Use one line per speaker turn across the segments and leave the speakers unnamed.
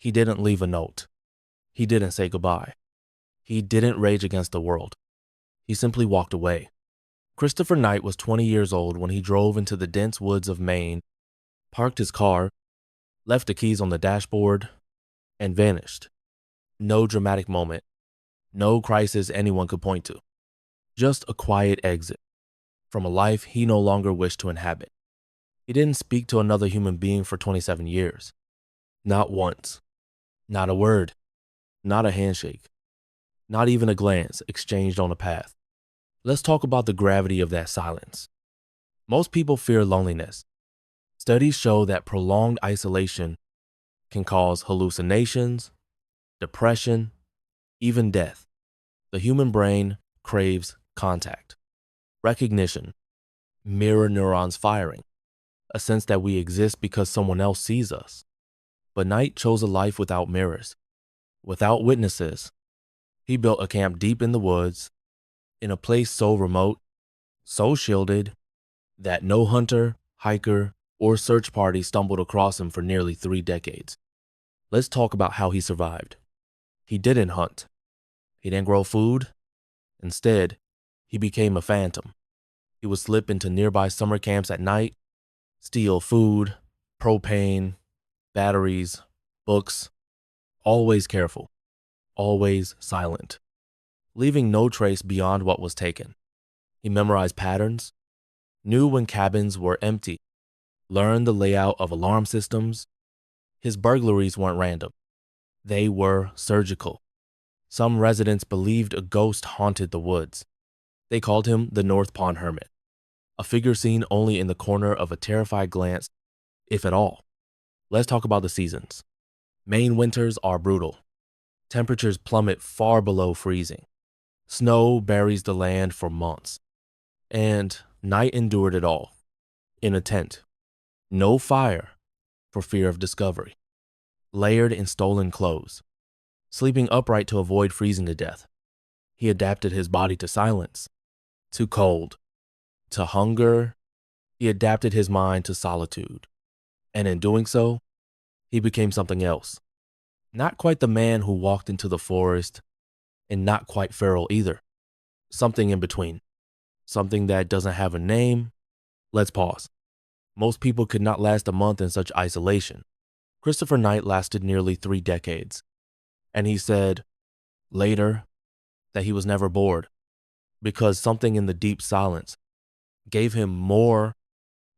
He didn't leave a note. He didn't say goodbye. He didn't rage against the world. He simply walked away. Christopher Knight was 20 years old when he drove into the dense woods of Maine, parked his car, left the keys on the dashboard, and vanished. No dramatic moment, no crisis anyone could point to. Just a quiet exit from a life he no longer wished to inhabit. He didn't speak to another human being for 27 years. Not once. Not a word. Not a handshake. Not even a glance exchanged on a path. Let's talk about the gravity of that silence. Most people fear loneliness. Studies show that prolonged isolation can cause hallucinations, depression, even death. The human brain craves contact, recognition, mirror neurons firing, a sense that we exist because someone else sees us. But Knight chose a life without mirrors, without witnesses. He built a camp deep in the woods, in a place so remote, so shielded, that no hunter, hiker, or search party stumbled across him for nearly 3 decades. Let's talk about how he survived. He didn't hunt. He didn't grow food. Instead, he became a phantom. He would slip into nearby summer camps at night, steal food, propane, batteries, books, always careful, always silent, leaving no trace beyond what was taken. He memorized patterns, knew when cabins were empty, learned the layout of alarm systems. His burglaries weren't random. They were surgical. Some residents believed a ghost haunted the woods. They called him the North Pond Hermit, a figure seen only in the corner of a terrified glance, if at all. Let's talk about the seasons. Maine winters are brutal. Temperatures plummet far below freezing. Snow buries the land for months. And Knight endured it all. In a tent. No fire, for fear of discovery. Layered in stolen clothes. Sleeping upright to avoid freezing to death. He adapted his body to silence, to cold, to hunger. He adapted his mind to solitude. And in doing so, he became something else. Not quite the man who walked into the forest, and not quite feral either. Something in between. Something that doesn't have a name. Let's pause. Most people could not last a month in such isolation. Christopher Knight lasted nearly 3 decades. And he said, later, that he was never bored, because something in the deep silence gave him more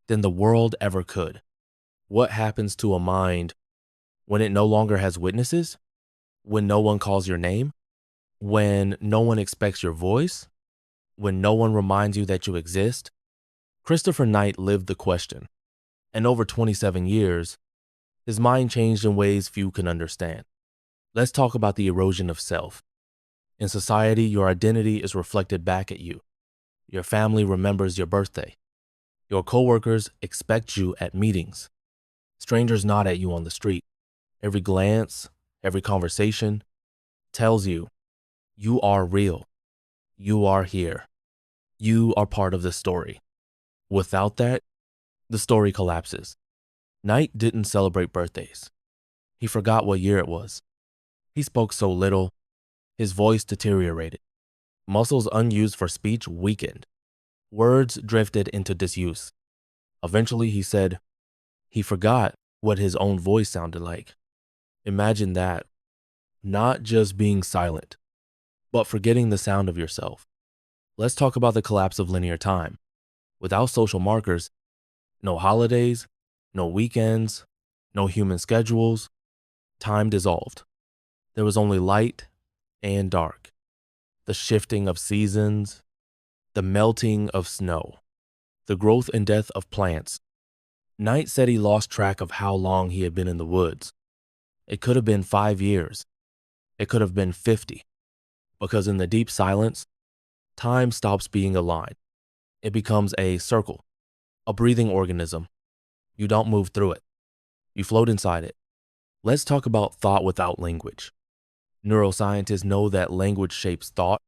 than the world ever could. What happens to a mind when it no longer has witnesses? When no one calls your name? When no one expects your voice? When no one reminds you that you exist? Christopher Knight lived the question, and over 27 years, his mind changed in ways few can understand. Let's talk about the erosion of self. In society, your identity is reflected back at you. Your family remembers your birthday. Your coworkers expect you at meetings. Strangers nod at you on the street. Every glance, every conversation tells you, you are real. You are here. You are part of the story. Without that, the story collapses. Knight didn't celebrate birthdays. He forgot what year it was. He spoke so little, his voice deteriorated. Muscles unused for speech weakened. Words drifted into disuse. Eventually, he said, he forgot what his own voice sounded like. Imagine that. Not just being silent, but forgetting the sound of yourself. Let's talk about the collapse of linear time. Without social markers, no holidays, no weekends, no human schedules, time dissolved. There was only light and dark, the shifting of seasons, the melting of snow, the growth and death of plants. Knight said he lost track of how long he had been in the woods. It could have been 5 years. It could have been 50. Because in the deep silence, time stops being a line. It becomes a circle, a breathing organism. You don't move through it. You float inside it. Let's talk about thought without language. Neuroscientists know that language shapes thought.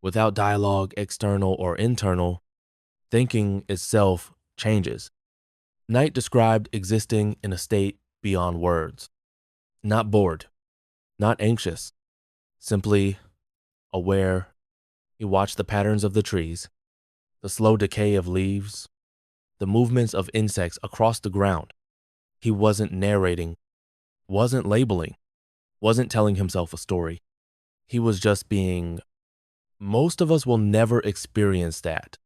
Without dialogue, external or internal, thinking itself changes. Knight described existing in a state beyond words. Not bored, not anxious, simply aware. He watched the patterns of the trees, the slow decay of leaves, the movements of insects across the ground. He wasn't narrating, wasn't labeling, wasn't telling himself a story. He was just being. Most of us will never experience that.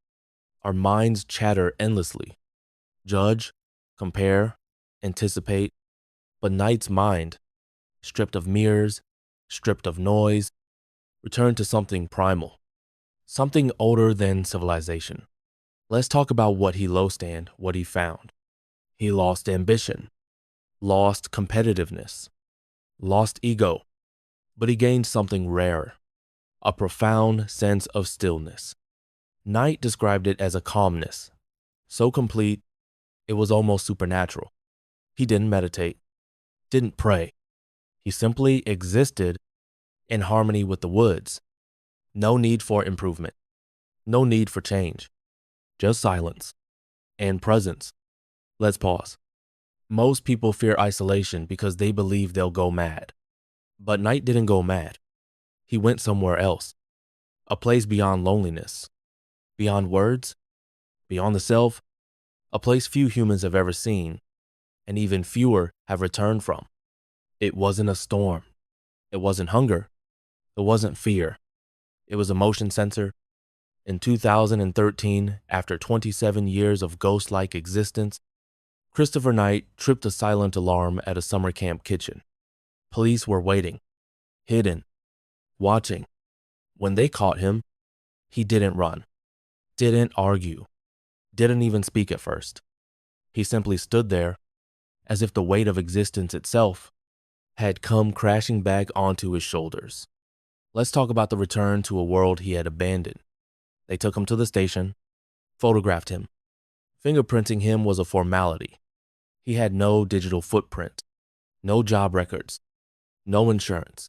Our minds chatter endlessly, judge, compare, anticipate, but Knight's mind, stripped of mirrors, stripped of noise, returned to something primal, something older than civilization. Let's talk about what he lost and what he found. He lost ambition, lost competitiveness, lost ego, but he gained something rare, a profound sense of stillness. Knight described it as a calmness, so complete it was almost supernatural. He didn't meditate, didn't pray. He simply existed in harmony with the woods. No need for improvement, no need for change, just silence and presence. Let's pause. Most people fear isolation because they believe they'll go mad. But Knight didn't go mad. He went somewhere else, a place beyond loneliness, beyond words, beyond the self, a place few humans have ever seen, and even fewer have returned from. It wasn't a storm. It wasn't hunger. It wasn't fear. It was a motion sensor. In 2013, after 27 years of ghost-like existence, Christopher Knight tripped a silent alarm at a summer camp kitchen. Police were waiting, hidden, watching. When they caught him, he didn't run, didn't argue, didn't even speak at first. He simply stood there as if the weight of existence itself had come crashing back onto his shoulders. Let's talk about the return to a world he had abandoned. They took him to the station, photographed him. Fingerprinting him was a formality. He had no digital footprint, no job records, no insurance,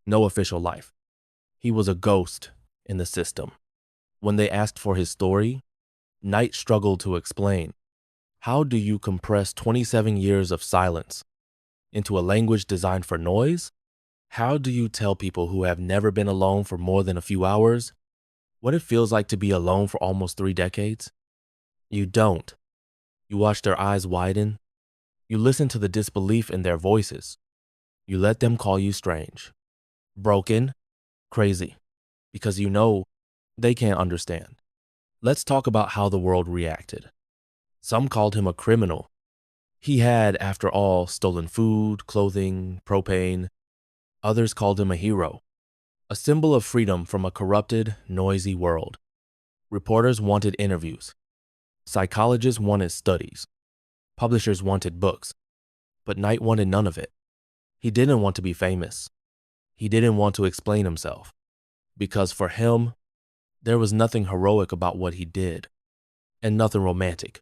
no official life. He was a ghost in the system. When they asked for his story, Knight struggled to explain. How do you compress 27 years of silence into a language designed for noise? How do you tell people who have never been alone for more than a few hours what it feels like to be alone for almost 3 decades? You don't. You watch their eyes widen. You listen to the disbelief in their voices. You let them call you strange, broken, crazy, because you know they can't understand. Let's talk about how the world reacted. Some called him a criminal. He had, after all, stolen food, clothing, propane. Others called him a hero, a symbol of freedom from a corrupted, noisy world. Reporters wanted interviews. Psychologists wanted studies. Publishers wanted books. But Knight wanted none of it. He didn't want to be famous. He didn't want to explain himself. Because for him, there was nothing heroic about what he did, and nothing romantic.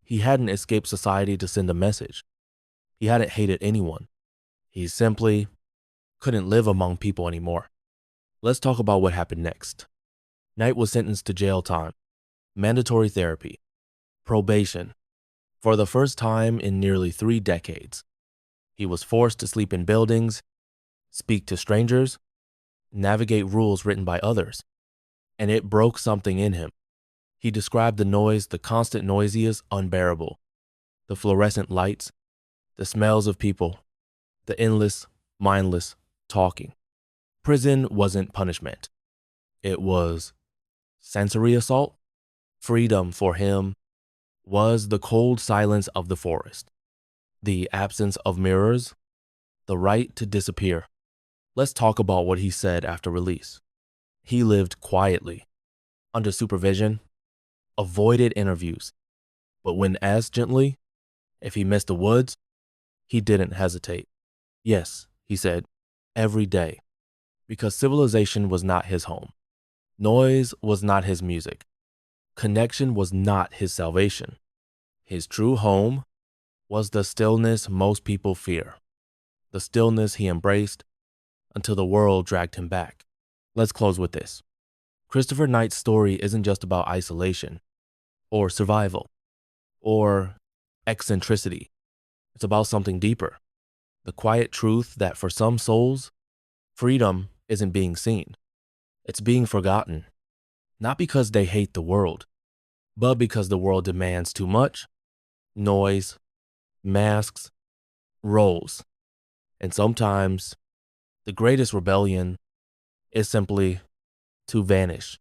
He hadn't escaped society to send a message. He hadn't hated anyone. He simply couldn't live among people anymore. Let's talk about what happened next. Knight was sentenced to jail time, mandatory therapy, probation. For the first time in nearly 3 decades, he was forced to sleep in buildings, speak to strangers, navigate rules written by others. And it broke something in him. He described the noise, the constant noisiest, unbearable. The fluorescent lights, the smells of people, the endless, mindless talking. Prison wasn't punishment. It was sensory assault. Freedom for him was the cold silence of the forest, the absence of mirrors, the right to disappear. Let's talk about what he said after release. He lived quietly, under supervision, avoided interviews, but when asked gently if he missed the woods, he didn't hesitate. Yes, he said, every day, because civilization was not his home. Noise was not his music. Connection was not his salvation. His true home was the stillness most people fear, the stillness he embraced until the world dragged him back. Let's close with this. Christopher Knight's story isn't just about isolation, or survival, or eccentricity. It's about something deeper. The quiet truth that for some souls, freedom isn't being seen. It's being forgotten. Not because they hate the world, but because the world demands too much noise, masks, roles. And sometimes the greatest rebellion is simply to vanish.